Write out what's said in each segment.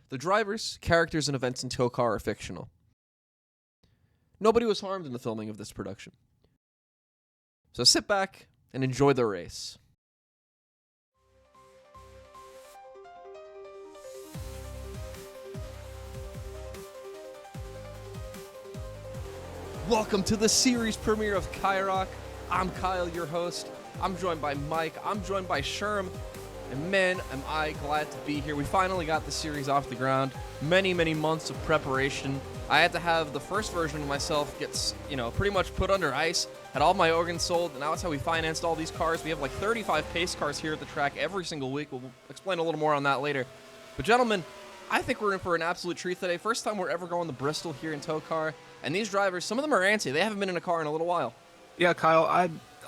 The drivers, characters, and events in TOECAR are fictional. Nobody was harmed in the filming of this production. So sit back and enjoy the race. Welcome to the series premiere of KYROC. I'm Kyle, your host. I'm joined by Mike. I'm joined by Sherm. And man, am I glad to be here. We finally got the series off the ground. Many months of preparation. I had to have the first version of myself get, pretty much put under ice. Had all my organs sold, and now that's how we financed all these cars. We have like 35 pace cars here at the track every single week. We'll explain a little more on that later. But gentlemen, I think we're in for an absolute treat today. First time we're ever going to Bristol here in TOECAR. And these drivers, some of them are antsy. They haven't been in a car in a little while. Yeah, Kyle,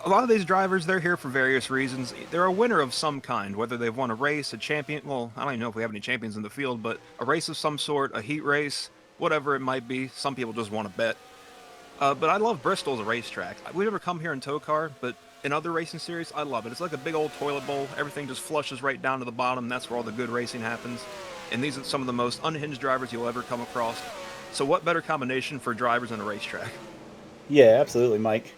a lot of these drivers, they're here for various reasons. They're a winner of some kind, whether they've won a race, a champion, well, I don't even know if we have any champions in the field, but a race of some sort, a heat race, whatever it might be. Some people just want to bet. But I love Bristol as a racetrack. We never come here in TOECAR, but in other racing series, I love it. It's like a big old toilet bowl. Everything just flushes right down to the bottom. That's where all the good racing happens. And these are some of the most unhinged drivers you'll ever come across. So what better combination for drivers and a racetrack? Yeah, absolutely, Mike.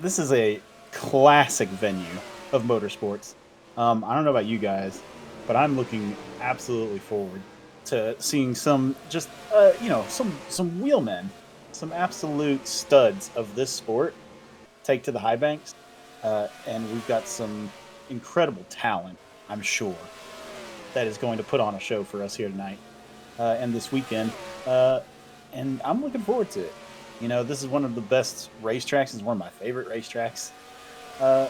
This is a classic venue of motorsports. I don't know about you guys, but I'm looking absolutely forward to seeing some wheelmen, some absolute studs of this sport take to the high banks. And we've got some incredible talent, I'm sure, that is going to put on a show for us here tonight and this weekend. And I'm looking forward to it. This is one of the best racetracks. It's one of my favorite racetracks.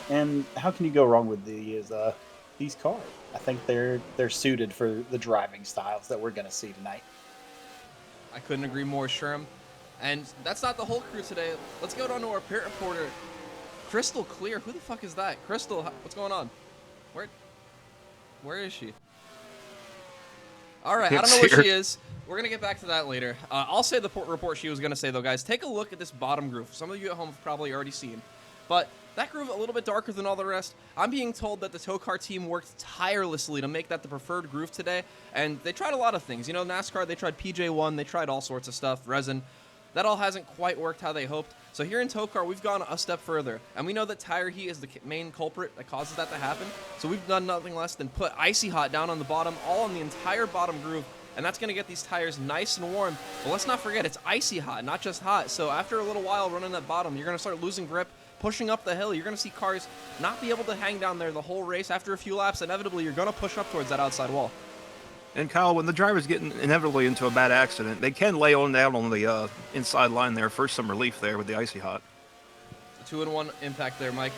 And how can you go wrong with these cars? I think they're suited for the driving styles that we're going to see tonight. I couldn't agree more, Sherm. And that's not the whole crew today. Let's go down to our pit reporter, Crystal Clear. Who the fuck is that? Crystal, what's going on? Where is she? All right, I don't know where she is. We're going to get back to that later. I'll say the report she was going to say, though, guys. Take a look at this bottom groove. Some of you at home have probably already seen. But that groove, a little bit darker than all the rest. I'm being told that the TOECAR team worked tirelessly to make that the preferred groove today. And they tried a lot of things. NASCAR, they tried PJ1. They tried all sorts of stuff, resin. That all hasn't quite worked how they hoped. So here in TOECAR, we've gone a step further. And we know that tire heat is the main culprit that causes that to happen. So we've done nothing less than put icy hot down on the bottom, all on the entire bottom groove. And that's going to get these tires nice and warm. But let's not forget, it's icy hot, not just hot. So after a little while running that bottom, you're going to start losing grip, pushing up the hill. You're going to see cars not be able to hang down there the whole race. After a few laps, inevitably, you're going to push up towards that outside wall. And Kyle, when the drivers get inevitably into a bad accident, they can lay on down on the inside line there for some relief there with the icy hot. It's a 2-in-1 impact there, Mike.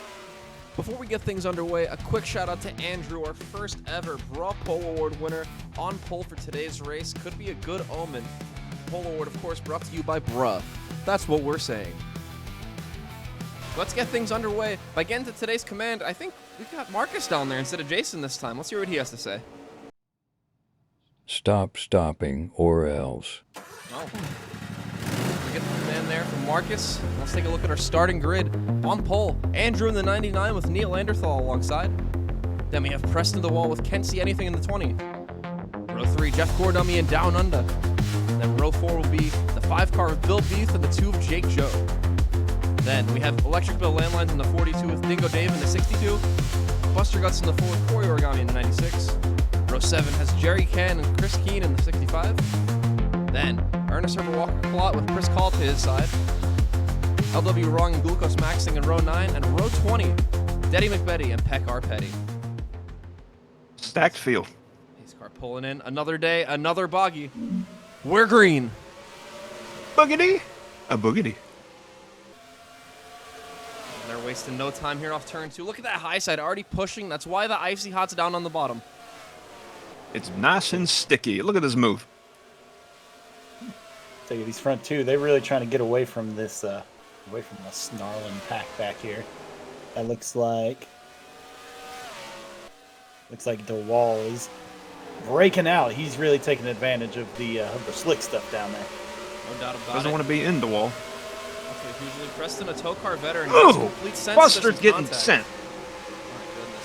Before we get things underway, a quick shout out to Andrew, our first ever Bra Pole Award winner, on pole for today's race. Could be a good omen. Pole Award, of course, brought to you by Bruh. That's what we're saying. Let's get things underway. By getting to today's command, I think we've got Marcus down there instead of Jason this time. Let's hear what he has to say. Stop stopping or else. Oh. We get the command there from Marcus. Let's take a look at our starting grid. On pole, Andrew in the 99 with Neil Anderthal alongside. Then we have Preston the Wall with Can't See Anything in the 20. Row 3, Jeff Gordummy and Down Under. Then row 4 will be the 5 car of Bill Beath and the 2 of Jake Joe. Then we have Electric Bill Landlines in the 42 with Dingo Dave in the 62. Buster Guts in the 4 with Corey Origami in the 96. Row 7 has Jerry Can and Chris Keane in the 65. Then Ernest Herbert Walker Plot with Chris Call to his side. LW Wrong and Glucose Maxing in row 9. And row 20, Deddy McBetty and Peck R. Petty. Stacked field. Pace car pulling in. Another day, another bogey. We're green. Boogity. A boogity. They're wasting no time here off turn 2. Look at that high side already pushing. That's why the icy hot's down on the bottom. It's nice and sticky. Look at this move. Take these front two. They're really trying to get away from this, snarling pack back here. That looks like DeWall is breaking out. He's really taking advantage of the slick stuff down there. No doubt about it. Doesn't want to be in DeWall. Okay, usually Preston, a TOECAR veteran. Oh, complete sense Buster's of getting contact. sent.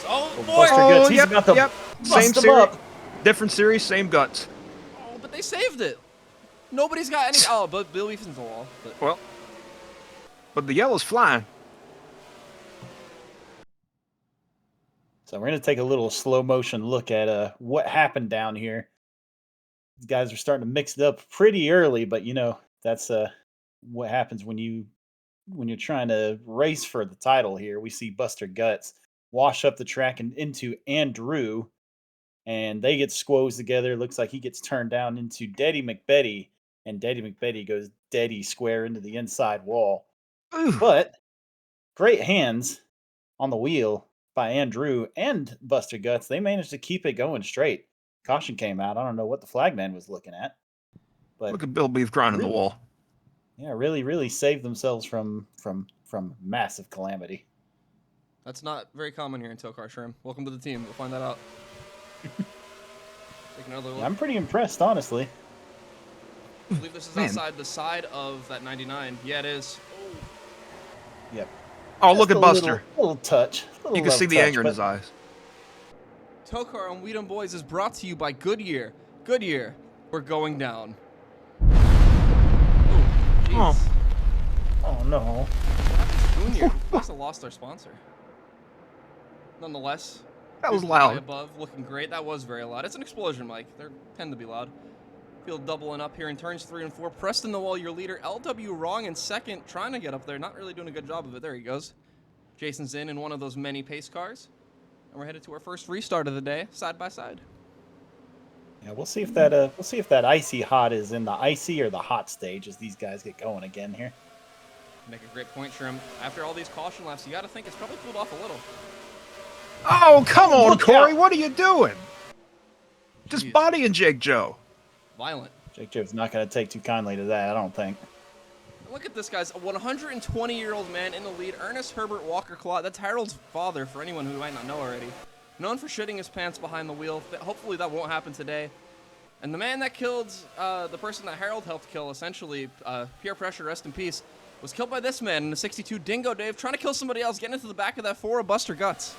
Oh, boy. Buster Guts. He's yep, about to yep. bust Same him series, up. different series, same guts. Oh, They saved it. Nobody's got any. Oh, but Bill Beef's in the wall. Well, but the yellow's flying. So we're going to take a little slow motion look at what happened down here. These guys are starting to mix it up pretty early, but you know, that's what happens when you're trying to race for the title here. We see Buster Guts wash up the track and into Andrew, and they get squoze together. Looks like he gets turned down into Daddy McBetty, and Daddy McBetty goes deady square into the inside wall. Ooh. But great hands on the wheel by Andrew and Buster Guts. They managed to keep it going straight. Caution came out. I don't know what the flagman was looking at. But Look at Bill Beef grinding the wall. Yeah, really saved themselves from massive calamity. That's not very common here in TOECAR, Sherm. Welcome to the team. We'll find that out. Take another look. I'm pretty impressed, honestly. I believe this is outside the side of that 99. Yeah, it is. Oh. Yep. Oh, Just look at a Buster. Little touch. You can see the anger in his eyes. TOECAR on Weedham Boys is brought to you by Goodyear. Goodyear, we're going down. Oh, jeez. Oh no. Junior, we must have lost our sponsor. Nonetheless, That was here's the guy loud. above, looking great. That was very loud. It's an explosion mic. They tend to be loud. Field doubling up here in turns 3 and 4. Preston the wall, your leader. LW wrong in second, trying to get up there. Not really doing a good job of it. There he goes. Jason's in one of those many pace cars. And we're headed to our first restart of the day, side by side. Yeah, we'll see if that icy hot is in the icy or the hot stage as these guys get going again here. Make a great point, Sherm. After all these caution laps, you got to think it's probably cooled off a little. Oh, come on, Look Corey. out. What are you doing? Just Jeez. bodying Jake Joe. Violent. Jake Joe's not going to take too kindly to that, I don't think. Look at this, guys. A 120-year-old man in the lead. Ernest Herbert Walker Claw. That's Harold's father, for anyone who might not know already. Known for shitting his pants behind the wheel. Hopefully that won't happen today. And the man that killed the person that Harold helped kill, essentially, peer pressure, rest in peace, was killed by this man in the 62 Dingo Dave, trying to kill somebody else, getting into the back of that 4 of Buster Guts.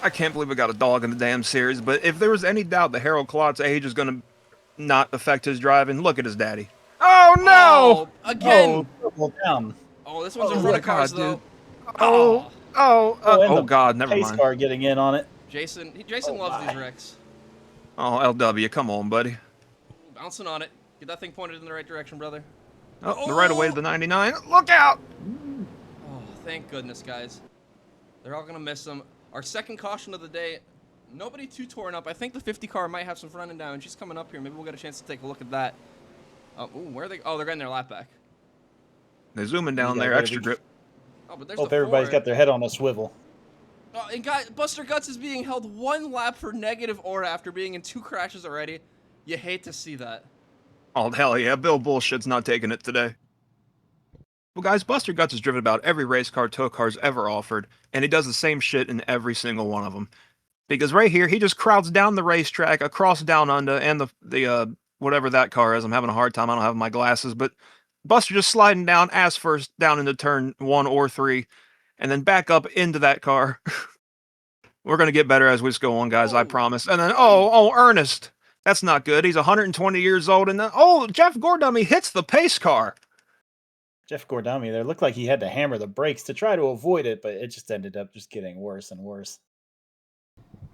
I can't believe we got a dog in the damn series, but if there was any doubt that Harold Claw's age is going to not affect his driving, look at his daddy. Oh, no! Oh, again! Oh, down. Oh, this one's in front of cars, God, though. dude. Oh, and the God, never pace mind. car getting in on it. Jason Oh, loves my. these wrecks. Oh, LW, come on, buddy. Bouncing on it. Get that thing pointed in the right direction, brother. Oh, the right away to the 99. Look out! Oh, thank goodness, guys. They're all going to miss them. Our second caution of the day. Nobody too torn up. I think the 50 car might have some front and down. She's coming up here. Maybe we'll get a chance to take a look at that. Where are they? Oh, they're getting their lap back. They're zooming down Yeah, there, gotta extra be- grip. Oh, but there's Hope the everybody's 4. got their head on a swivel. Oh, and Buster Guts is being held 1 lap for negative aura after being in 2 crashes already. You hate to see that. Oh, hell yeah, Bill Bullshit's not taking it today. Well, guys, Buster Guts has driven about every race car TOECAR's ever offered, and he does the same shit in every single one of them. Because right here, he just crowds down the racetrack, across down under, and the whatever that car is. I'm having a hard time. I don't have my glasses, but Buster just sliding down ass first down into turn 1 or 3, and then back up into that car. We're going to get better as we just go on, guys, I promise. And then, Ernest. That's not good. He's 120 years old, and then, Jeff Gordummy hits the pace car. Jeff Gordami there looked like he had to hammer the brakes to try to avoid it, but it just ended up just getting worse and worse.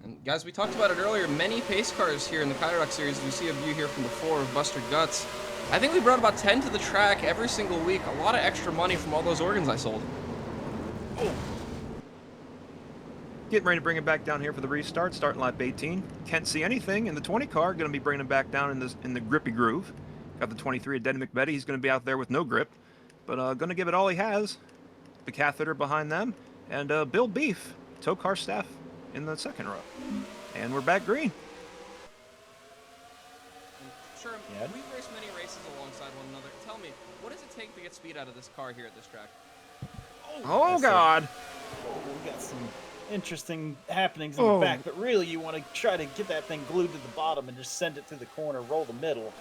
And guys, we talked about it earlier. Many pace cars here in the KYROC series. We see a view here from the 4 of Buster Guts. I think we brought about 10 to the track every single week. A lot of extra money from all those organs I sold. Getting ready to bring it back down here for the restart, starting lap 18. Can't see anything, and the 20 car going to be bringing it back down in the grippy groove. Got the 23 of Denny McBetty. He's going to be out there with no grip, but going to give it all he has. The catheter behind them, and Bill Beef, TOECAR staff in the second row. And we're back green. Sure, Yeah. we've raced many races alongside one another. Tell me, what does it take to get speed out of this car here at this track? Oh, That's God. We got some interesting happenings in the back, but really you want to try to get that thing glued to the bottom and just send it to the corner, roll the middle.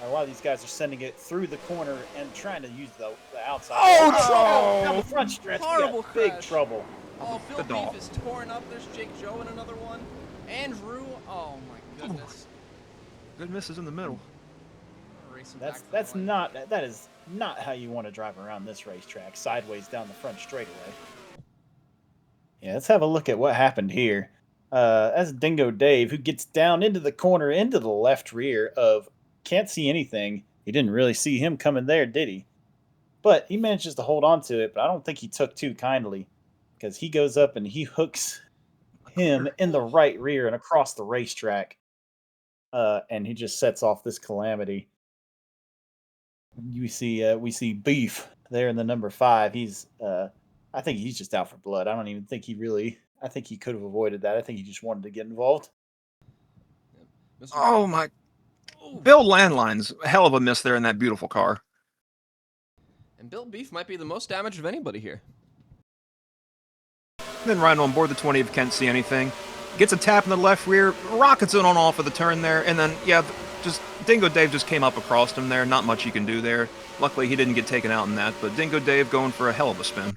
A lot of these guys are sending it through the corner and trying to use the outside. Down the front stretch, we Horrible got big crash. trouble. Oh, Phil The dog. Beef is torn up. There's Jake Joe in another one. Andrew, oh my goodness. Good misses in the middle. Racing That's back to that's the line. not that is not how you want to drive around this racetrack, sideways down the front straightaway. Yeah, let's have a look at what happened here. That's Dingo Dave, who gets down into the corner, into the left rear of, can't see anything. He didn't really see him coming there, did he? But he manages to hold on to it, but I don't think he took too kindly, because he goes up and he hooks him in the right rear and across the racetrack. And he just sets off this calamity. We see Beef there in the number 5. He's I think he's just out for blood. I don't even think I think he could have avoided that. I think he just wanted to get involved. Mr. Oh my! Bill Landline's a hell of a miss there in that beautiful car. And Bill Beef might be the most damaged of anybody here. Then Rhino on board the 20 if can't see anything. Gets a tap in the left rear, rockets it on off of the turn there, and then, yeah, just Dingo Dave just came up across him there. Not much you can do there. Luckily, he didn't get taken out in that, but Dingo Dave going for a hell of a spin.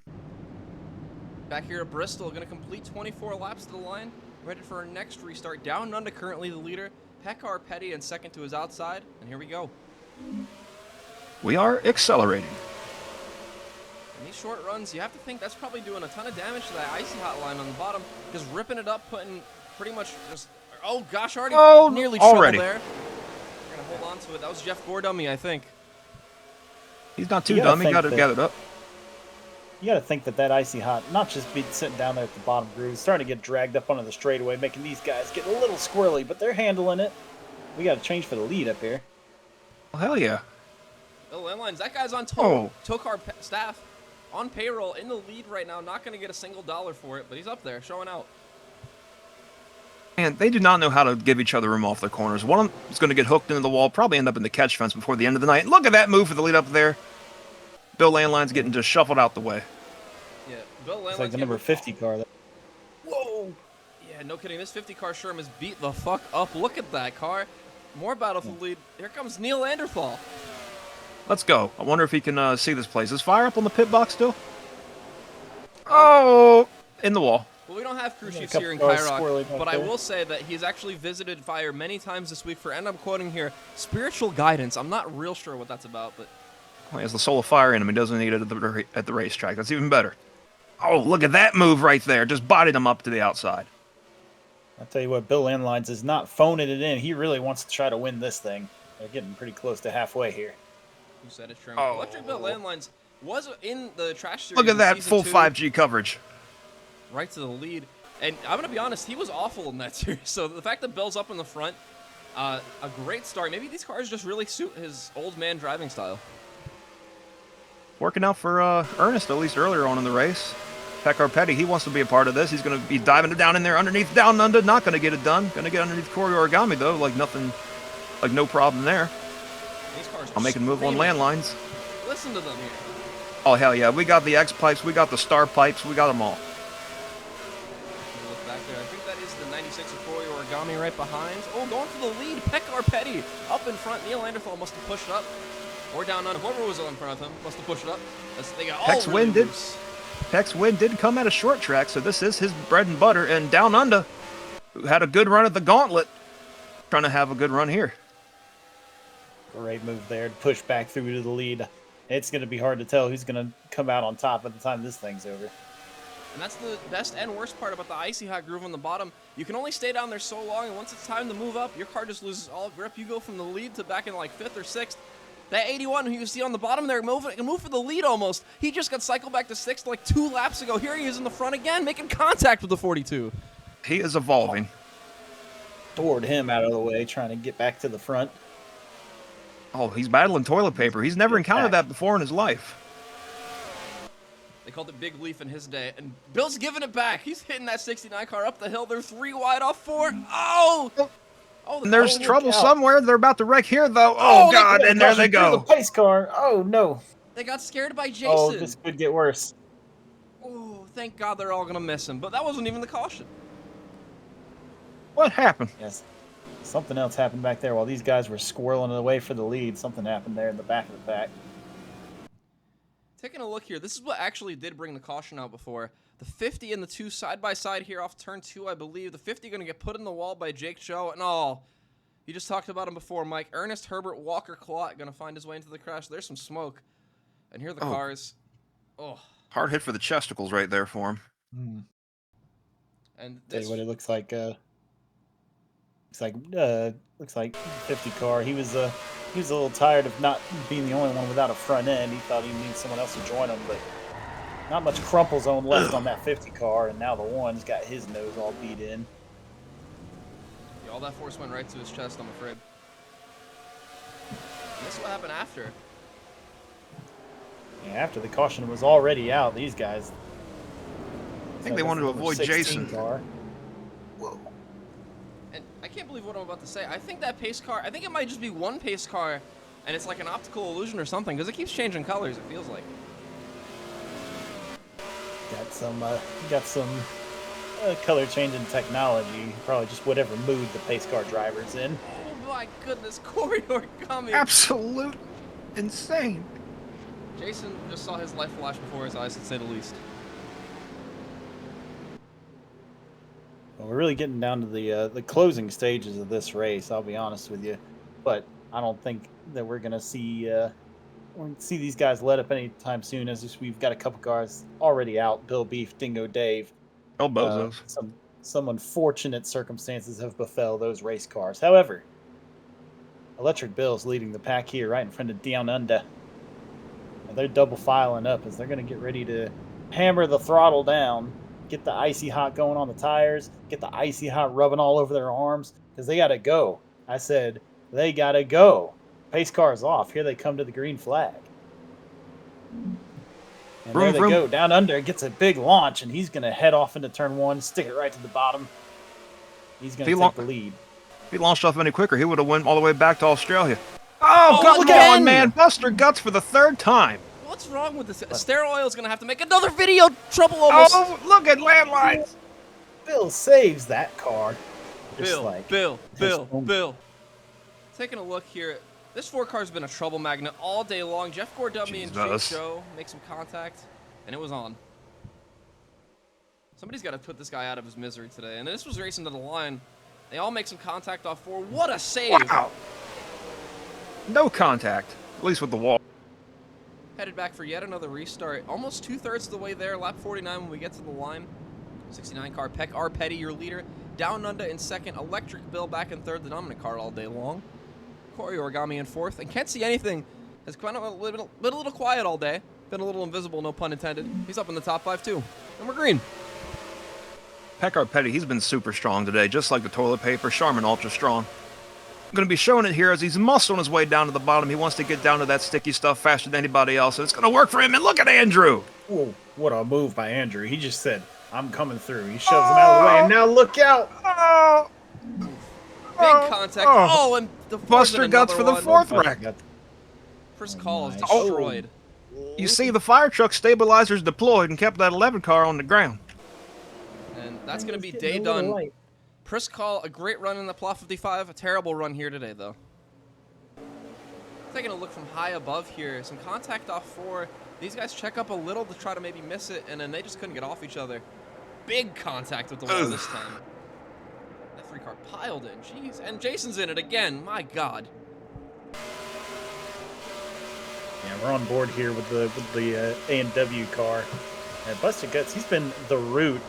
Back here at Bristol, going to complete 24 laps to the line. Ready for our next restart. Down under, currently the leader. Pekar Petty in second to his outside. And here we go. We are accelerating. In these short runs, you have to think that's probably doing a ton of damage to that icy hot line on the bottom. Just ripping it up, putting pretty much just... Oh, gosh, nearly trouble there. We're going to hold on to it. That was Jeff Gordummy, I think. He's not too dumb. He got it gathered up. You got to think that icy hot, not just be sitting down there at the bottom groove, starting to get dragged up onto the straightaway, making these guys get a little squirrely, but they're handling it. We got to change for the lead up here. Oh, hell yeah. Bill Landlines, that guy's on TOECAR staff, on payroll, in the lead right now. Not going to get a single dollar for it, but he's up there, showing out. And they do not know how to give each other room off their corners. One of them is going to get hooked into the wall, probably end up in the catch fence before the end of the night. Look at that move for the lead up there. Bill Landline's getting just shuffled out the way. Yeah, Bill Landline's it's like the number 50 car. Whoa! Yeah, no kidding. This 50 car Sherm is beat the fuck up. Look at that car. More battlefield lead. Here comes Neil Anderthal. Let's go. I wonder if he can see this place. Is Fire up on the pit box still? Oh, in the wall. Well, we don't have crew chiefs here in KYROC, but I will say that he's actually visited Fire many times this week for, and I'm quoting here, spiritual guidance. I'm not real sure what that's about, but... Well, he has the soul of fire in him. He doesn't need it at the racetrack. That's even better. Oh, look at that move right there. Just bodied him up to the outside. I'll tell you what, Bill Landlines is not phoning it in. He really wants to try to win this thing. They're getting pretty close to halfway here. Who said it, Sherm? Oh. Electric Bill Landlines was in the Trash Series. Look at that full 2, 5G coverage. Right to the lead. And I'm going to be honest, he was awful in that series. So the fact that Bill's up in the front, a great start. Maybe these cars just really suit his old man driving style. Working out for Ernest, at least earlier on in the race. Pekar Petty, he wants to be a part of this. He's going to be diving down in there underneath, down under. Not going to get it done. Going to get underneath Corey Origami, though. Like nothing, like no problem there. These cars I'll make a move on landlines. Listen to them here. Oh, hell yeah. We got the X pipes. We got the star pipes. We got them all. Look back there. I think that is the 96 of Corey Origami right behind. Oh, going for the lead. Pekar Petty up in front. Neil Anderthal must have pushed up. Or down under. Whoever was in front of him must have pushed it up. They got all really loose. Peck's win did come at a short track, so this is his bread and butter. And Down Under, who had a good run at the gauntlet, trying to have a good run here. Great move there to push back through to the lead. It's going to be hard to tell who's going to come out on top by the time this thing's over. And that's the best and worst part about the icy hot groove on the bottom. You can only stay down there so long, and once it's time to move up, your car just loses all grip. You go from the lead to back in like 5th or 6th. That 81 who you see on the bottom there can move for the lead almost. He just got cycled back to 6th like 2 laps ago. Here he is in the front again, making contact with the 42. He is evolving. Toward him out of the way, trying to get back to the front. Oh, he's battling toilet paper. He's never encountered that before in his life. They called it Big Leaf in his day, and Bill's giving it back. He's hitting that 69 car up the hill. They're 3 wide off 4. Oh! Oh, and there's trouble somewhere. They're about to wreck here, though. Oh, God, and there they go. The pace car. Oh, no. They got scared by Jason. Oh, this could get worse. Oh, thank God they're all going to miss him. But that wasn't even the caution. What happened? Yes. Something else happened back there while these guys were squirreling away for the lead. Something happened there in the back of the pack. Taking a look here, this is what actually did bring the caution out before. The 50 and the 2 side by side here off turn 2, I believe. The 50 going to get put in the wall by Jake Cho, and You just talked about him before, Mike. Ernest Herbert Walker Clot going to find his way into the crash. There's some smoke. And here are the cars. Oh. Hard hit for the chesticles right there for him. And Tell this... you what it looks like. Looks like 50 car. He was a little tired of not being the only one without a front end. He thought he needed someone else to join him, but not much crumple zone left on that 50 car, and now the one's got his nose all beat in. Yeah, all that force went right to his chest, I'm afraid. And this is what happened after. Yeah, after the caution was already out, these guys. I think they wanted to avoid Jason. Car. Whoa. And I can't believe what I'm about to say. I think that pace car, I think it might just be one pace car, and it's like an optical illusion or something, because it keeps changing colors, it feels like. Got some color changing technology. Probably just whatever mood the pace car driver's in. Oh my goodness, corridor coming. Absolute insane. Jason just saw his life flash before his eyes, to say the least. Well, we're really getting down to the closing stages of this race. I'll be honest with you, but I don't think that we're gonna see these guys let up anytime soon. As we've got a couple cars already out. Bill Beef, Dingo Dave. Oh, bozos. Some unfortunate circumstances have befell those race cars. However, Electric Bill's leading the pack here, right in front of Down Under. And they're double filing up as they're going to get ready to hammer the throttle down, get the icy hot going on the tires, get the icy hot rubbing all over their arms, because they got to go. I said, they got to go. Pace car's off. Here they come to the green flag. And there they go. Down Under gets a big launch, and he's going to head off into turn one, stick it right to the bottom. He's going to take the lead. If he launched off any quicker, he would have went all the way back to Australia. Oh, come on, man. Buster Guts for the third time. What's wrong with this? Sterile Oil's going to have to make another video. Trouble almost. Oh, look at landlines. Bill saves that car. Bill. Taking a look here. This 4-car's been a trouble magnet all day long. Jeff Gordummy and Jake Joe make some contact, and it was on. Somebody's got to put this guy out of his misery today. And this was racing to the line. They all make some contact off 4. What a save. Wow. No contact, at least with the wall. Headed back for yet another restart. Almost 2/3 of the way there. Lap 49 when we get to the line. 69 car. Peck R. Petty, your leader. Down Under in second. Electric Bill back in third. The dominant car all day long. Corey Origami in fourth. And Can't See Anything has been a little quiet all day. Been a little invisible, no pun intended. He's up in the top 5 too. And we're green. Peck Petty, he's been super strong today, just like the toilet paper. Charmin Ultra Strong. I'm going to be showing it here as he's muscling his way down to the bottom. He wants to get down to that sticky stuff faster than anybody else, and it's going to work for him. And look at Andrew. Whoa, what a move by Andrew. He just said, I'm coming through. He shoves him out of the way, and now look out. Big contact. And the Buster Guts for the fourth wreck. First call is destroyed. You see, the fire truck stabilizers deployed and kept that 11 car on the ground. And that's going to be day done. Priscall, a great run in the Plow 55. A terrible run here today, though. Taking a look from high above here. Some contact off 4. These guys check up a little to try to maybe miss it, and then they just couldn't get off each other. Big contact with the wall this time. That 3-car piled in. Jeez. And Jason's in it again. My God. Yeah, we're on board here with the A&W car. And Buster Guts, he's been the root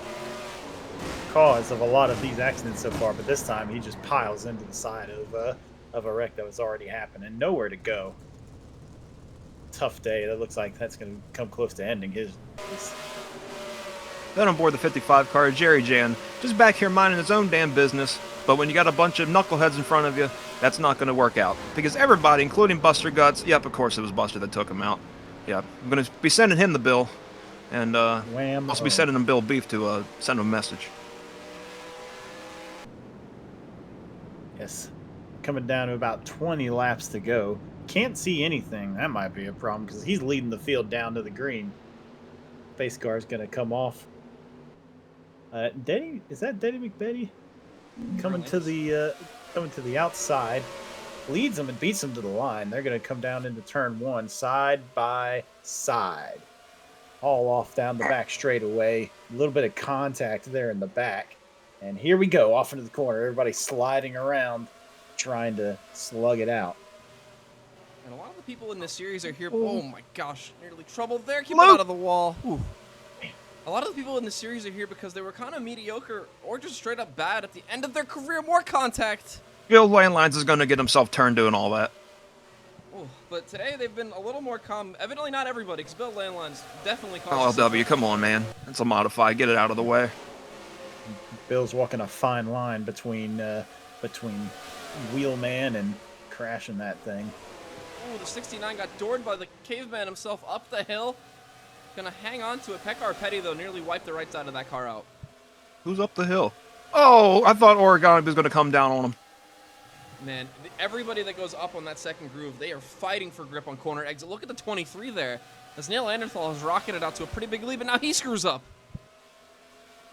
cause of a lot of these accidents so far, but this time he just piles into the side of a wreck that was already happening. Nowhere to go. Tough day. That looks like that's going to come close to ending his. Then on board the 55 car, Jerry Jan, just back here minding his own damn business. But when you got a bunch of knuckleheads in front of you, that's not going to work out. Because everybody, including Buster Guts, yep, of course it was Buster that took him out. Yeah, I'm going to be sending him the bill, and also be sending him Bill Beef to send him a message. Yes, coming down to about 20 laps to go. Can't see anything. That might be a problem because he's leading the field down to the green. Pace car's going to come off. Denny, is that Denny McBetty? Coming to the outside, leads them and beats them to the line. They're going to come down into turn 1, side by side. All off down the back straightaway. A little bit of contact there in the back. And here we go, off into the corner. Everybody sliding around, trying to slug it out. And a lot of the people in this series are here. Oh my gosh, nearly trouble there. Keep it Luke! out of the wall. Ooh. A lot of the people in this series are here because they were kind of mediocre or just straight up bad at the end of their career. More contact. Bill Landlines is going to get himself turned doing all that. Ooh, but today they've been a little more calm. Evidently not everybody, because Bill Landline's definitely Oh, cautious. LW, come on, man. It's a modified. Get it out of the way. Bill's walking a fine line between Wheelman and crashing that thing. Ooh, the 69 got doored by the caveman himself up the hill. Gonna hang on to it. Pekar Petty, though, nearly wiped the right side of that car out. Who's up the hill? Oh, I thought Oregon was going to come down on him. Man, everybody that goes up on that second groove, they are fighting for grip on corner exit. Look at the 23 there. As Neil Anderthal has rocketed out to a pretty big lead, but now he screws up.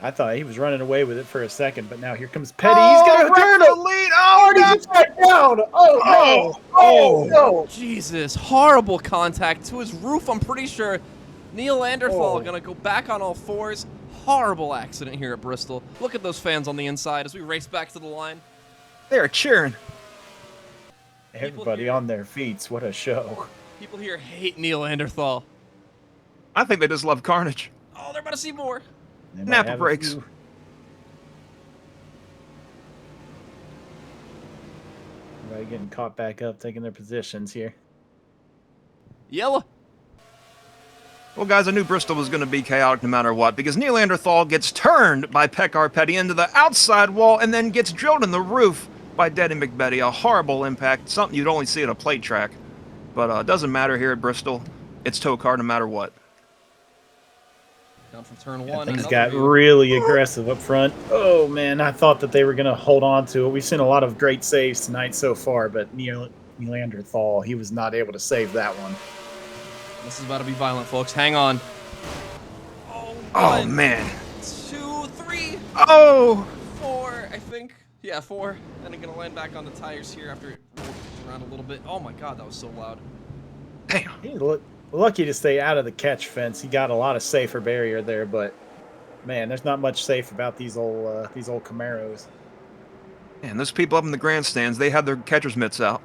I thought he was running away with it for a second, but now here comes Petty. Oh, He's gonna turn the it. lead. Oh, He gets right down. Oh no! Oh no! Jesus, horrible contact to his roof, I'm pretty sure. Neil Anderthal gonna go back on all fours. Horrible accident here at Bristol. Look at those fans on the inside as we race back to the line. They're cheering. Everybody on their feet. What a show. People here hate Neil Anderthal. I think they just love carnage. Oh, they're about to see more. They might Napa have a breaks. few. Everybody getting caught back up, taking their positions here. Yellow. Well, guys, I knew Bristol was going to be chaotic no matter what, because Neil Anderthal gets turned by Pekar Petty into the outside wall and then gets drilled in the roof by Daddy McBetty. A horrible impact, something you'd only see at a plate track. But it doesn't matter here at Bristol. It's TOECAR no matter what. Down from turn Yeah, one. things another got view. really aggressive up front. Oh, man, I thought that they were going to hold on to it. We've seen a lot of great saves tonight so far, but Neanderthal, he was not able to save that one. This is about to be violent, folks. Hang on. Oh, One, man. 2, 3, Oh! 4, I think. Yeah, 4. Then I'm going to land back on the tires here after it rolled around a little bit. Oh my god, that was so loud. Damn. He lucky to stay out of the catch fence. He got a lot of safer barrier there, but man, there's not much safe about these old Camaros. Man, those people up in the grandstands, they had their catcher's mitts out.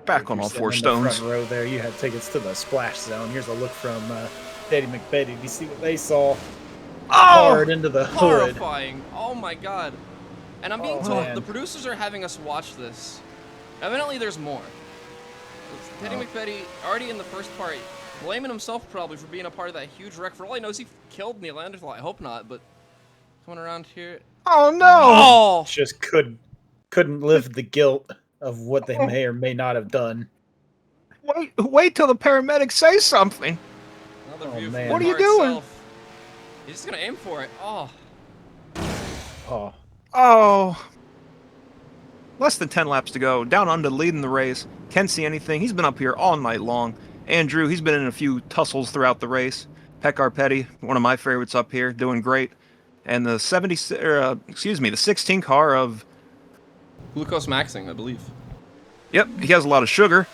Back If on you're all sitting four in the stones. front row there, you had tickets to the splash zone. Here's a look from Daddy McBetty. Do you see what they saw? Oh! Hard into the hood. Horrifying. Oh my god. And I'm being Oh, told man. the producers are having us watch this. Evidently there's more. Teddy Oh. McFetty, already in the first part, blaming himself probably for being a part of that huge wreck. For all he knows, he killed Neil Anderthal. I hope not, but coming around here. Oh, no! Oh! Just couldn't live the guilt of what they may or may not have done. Wait till the paramedics say something. Another Oh, view man. from What the are you car doing? itself. He's just gonna aim for it. Oh. Oh, Oh. Less than 10 laps to go. Down under, leading the race. Can't see anything. He's been up here all night long. Andrew, he's been in a few tussles throughout the race. Pekar Petty, one of my favorites up here, doing great. And the the 16 car of, Glucose maxing, I believe. yep, he has a lot of sugar.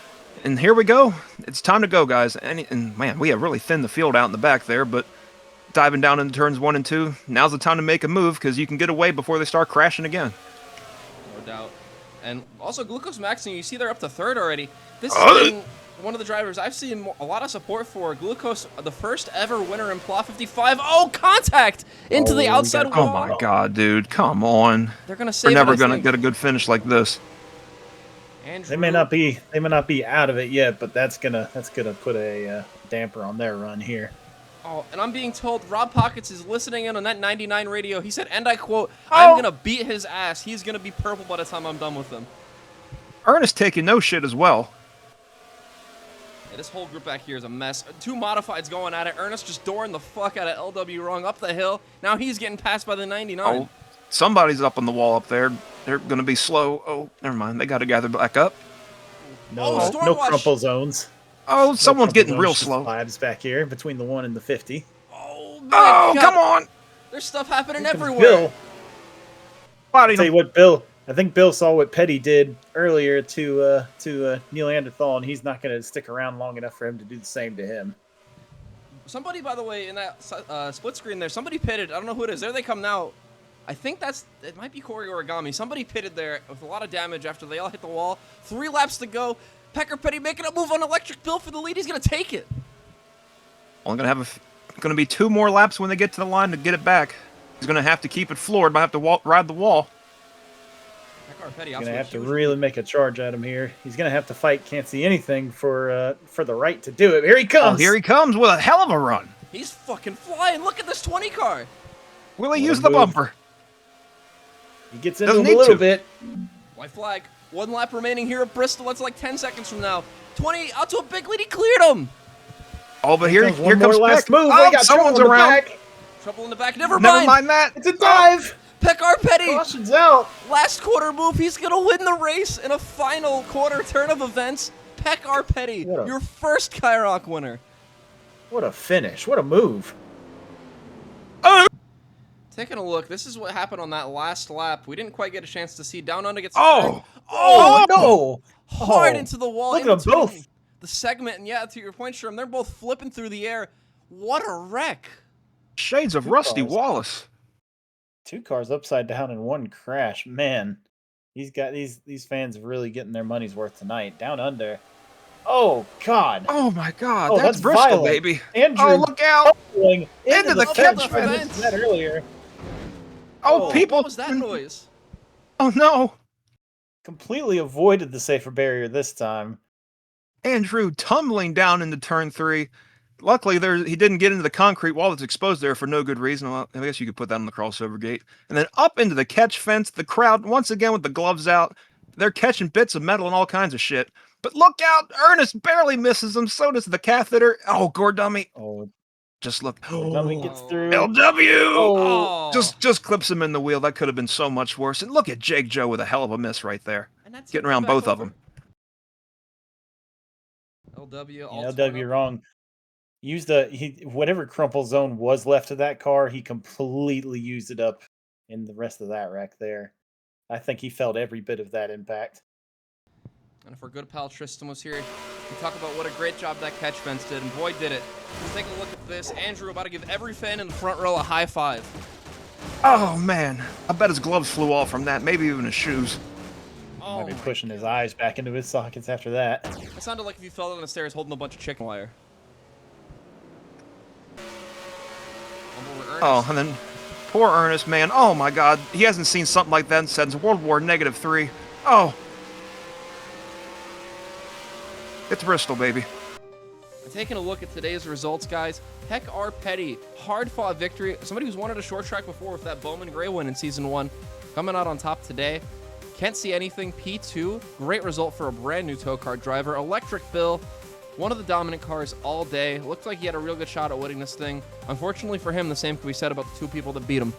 And here we go. It's time to go, guys. And man, we have really thinned the field out in the back there, but diving down into turns 1 and 2, now's the time to make a move because you can get away before they start crashing again. No doubt. And also, Glucose Maxing, you see they're up to third already. This has been one of the drivers I've seen a lot of support for. Glucose, the first ever winner in Plot 55. Oh, contact into the outside Oh wall. my god, dude. Come on. They're going to save We're never it, I going to think. get a good finish like this. Andrew, they may not be out of it yet, but that's gonna put a damper on their run here. Oh, and I'm being told Rob Pockets is listening in on that 99 radio. He said, and I quote, I'm going to beat his ass. He's going to be purple by the time I'm done with him. Ernest taking no shit as well. Yeah, this whole group back here is a mess. 2 modifieds going at it. Ernest just dooring the fuck out of LW wrong up the hill. Now he's getting passed by the 99. Oh, somebody's up on the wall up there. They're going to be slow. Oh, never mind. They got to gather back up. No, Oh, Storm no Watch. crumple zones. Oh, No someone's crumple getting zones, real just slow. Vibes back here between the 1 and the 50. Oh, my Oh, God. come on. There's stuff happening Here comes everywhere. Bill. Body Tell you what, Bill. I think Bill saw what Petty did earlier to Neil Anderthal, and he's not going to stick around long enough for him to do the same to him. Somebody, by the way, in that split screen there, somebody pitted. I don't know who it is. There they come now. I think it might be Corey Origami. Somebody pitted there with a lot of damage after they all hit the wall. 3 laps to go. Pecker Petty making a move on Electric Bill for the lead. He's going to take it. Only going to be 2 more laps when they get to the line to get it back. He's going to have to keep it floored. Might have to ride the wall. Pecker Petty He's going to have to really make a charge at him here. He's going to have to fight. Can't see anything for the right to do it. Here he comes. Oh, here he comes with a hell of a run. He's fucking flying. Look at this 20 car. Will he use the bumper? He gets into him a little bit. White flag. 1 lap remaining here at Bristol. That's like 10 seconds from now. 20 out to a big lead. He cleared him. Oh, but here comes last Peck. move. Oh, We got someone's trouble in the around. back. Trouble in the back. Never Never mind. mind that. It's a dive. Pecker Petty. Caution's out. Last quarter move. He's going to win the race in a final quarter turn of events. Pecker Petty, your first KYROC winner. What a finish. What a move. Taking a look, this is what happened on that last lap. We didn't quite get a chance to see. Down Under gets no. hard into the wall. Look at them both. The segment, and yeah, to your point, Sherm, they're both flipping through the air. What a wreck. Shades of Rusty Wallace. 2 cars upside down in 1 crash. Man, these fans really getting their money's worth tonight. Down Under. Oh, God. Oh, my God. Oh, that's Bristol, violent. baby. Andrew oh, look out. Into the catch fence. fence. That earlier. Oh, people. What was that noise? Oh, no. Completely avoided the safer barrier this time. Andrew tumbling down into turn 3. Luckily, he didn't get into the concrete wall that's exposed there for no good reason. Well, I guess you could put that on the crossover gate. And then up into the catch fence. The crowd, once again with the gloves out. They're catching bits of metal and all kinds of shit. But look out! Ernest barely misses him. So does the catheter. Oh, Gordummy. Oh, just look. Gordummy gets through. LW. Oh. Just clips him in the wheel. That could have been so much worse. And look at Jake Joe with a hell of a miss right there. Getting around both of them. LW wrong. Whatever crumple zone was left of that car, he completely used it up in the rest of that wreck there. I think he felt every bit of that impact. And if our good pal Tristan was here, we talk about what a great job that catch fence did, and boy did it. Let's take a look at this. Andrew about to give every fan in the front row a high five. Oh man, I bet his gloves flew off from that, maybe even his shoes. Oh, Might be pushing his eyes back into his sockets after that. It sounded like if you fell down the stairs holding a bunch of chicken wire. Oh, and then poor Ernest, man. Oh my God, he hasn't seen something like that since World War -3. Oh. It's Bristol, baby. And taking a look at today's results, guys, Pecker Petty, hard-fought victory. Somebody who's wanted a short track before with that Bowman Gray win in Season 1, coming out on top today. Can't see anything, P2. Great result for a brand-new TOECAR driver. Electric Bill, one of the dominant cars all day. Looked like he had a real good shot at winning this thing. Unfortunately for him, the same could be said about the 2 people that beat him.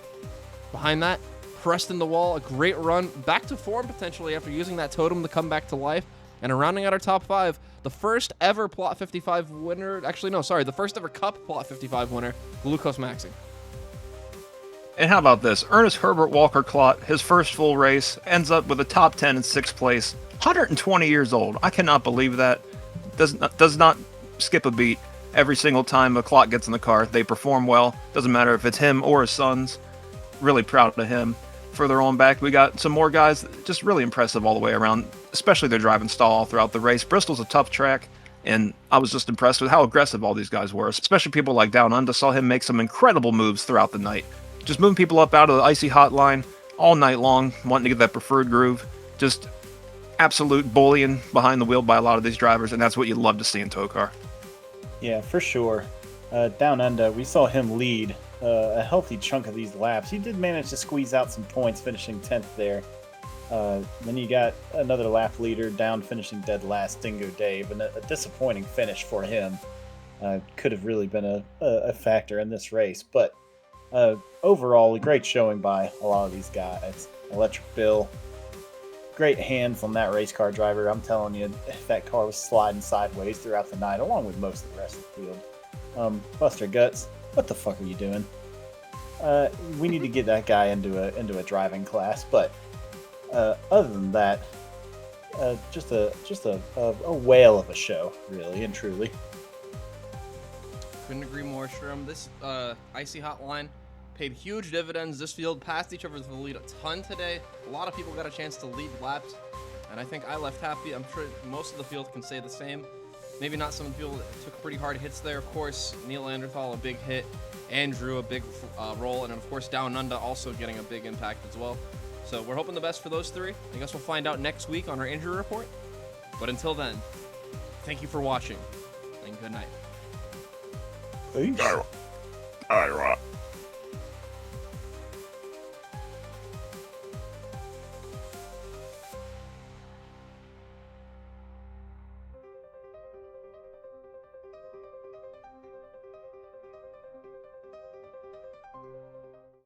Behind that, Preston the Wall, a great run. Back to form, potentially, after using that totem to come back to life. And rounding out our top 5, the first ever Plot 55 winner. Actually, no, sorry. The first ever Cup Plot 55 winner, Glucose Maxing. And how about this? Ernest Herbert Walker Clot, his first full race, ends up with a top 10 in 6th place. 120 years old. I cannot believe that. Does not skip a beat. Every single time a Clot gets in the car, they perform well. Doesn't matter if it's him or his sons. Really proud of him. Further on back, we got some more guys, just really impressive all the way around, especially their driving style all throughout the race. Bristol's a tough track, and I was just impressed with how aggressive all these guys were, especially people like Down Under. Saw him make some incredible moves throughout the night. Just moving people up out of the icy hot line all night long, wanting to get that preferred groove. Just absolute bullying behind the wheel by a lot of these drivers, and that's what you love to see in TOECAR. Yeah, for sure. Down Under, we saw him lead a healthy chunk of these laps. He did manage to squeeze out some points, finishing 10th there. Then you got another lap leader down, finishing dead last, Dingo Dave, and a disappointing finish for him. Could have really been a factor in this race, but overall, a great showing by a lot of these guys. Electric Bill, great hands on that race car driver. I'm telling you, that car was sliding sideways throughout the night, along with most of the rest of the field. Buster Guts, what the fuck are you doing? We need to get that guy into a driving class. But other than that, just a whale of a show, really and truly. Couldn't agree more, Shrum. This icy hotline, paid huge dividends. This field passed each other to the lead a ton today. A lot of people got a chance to lead laps, and I think I left happy. I'm sure most of the field can say the same. Maybe not some people that took pretty hard hits there. Of course, Neil Anderthal, a big hit. Andrew, a big roll. And, of course, Down Nunda also getting a big impact as well. So we're hoping the best for those three. I guess we'll find out next week on our injury report. But until then, thank you for watching, and good night. Peace. All right.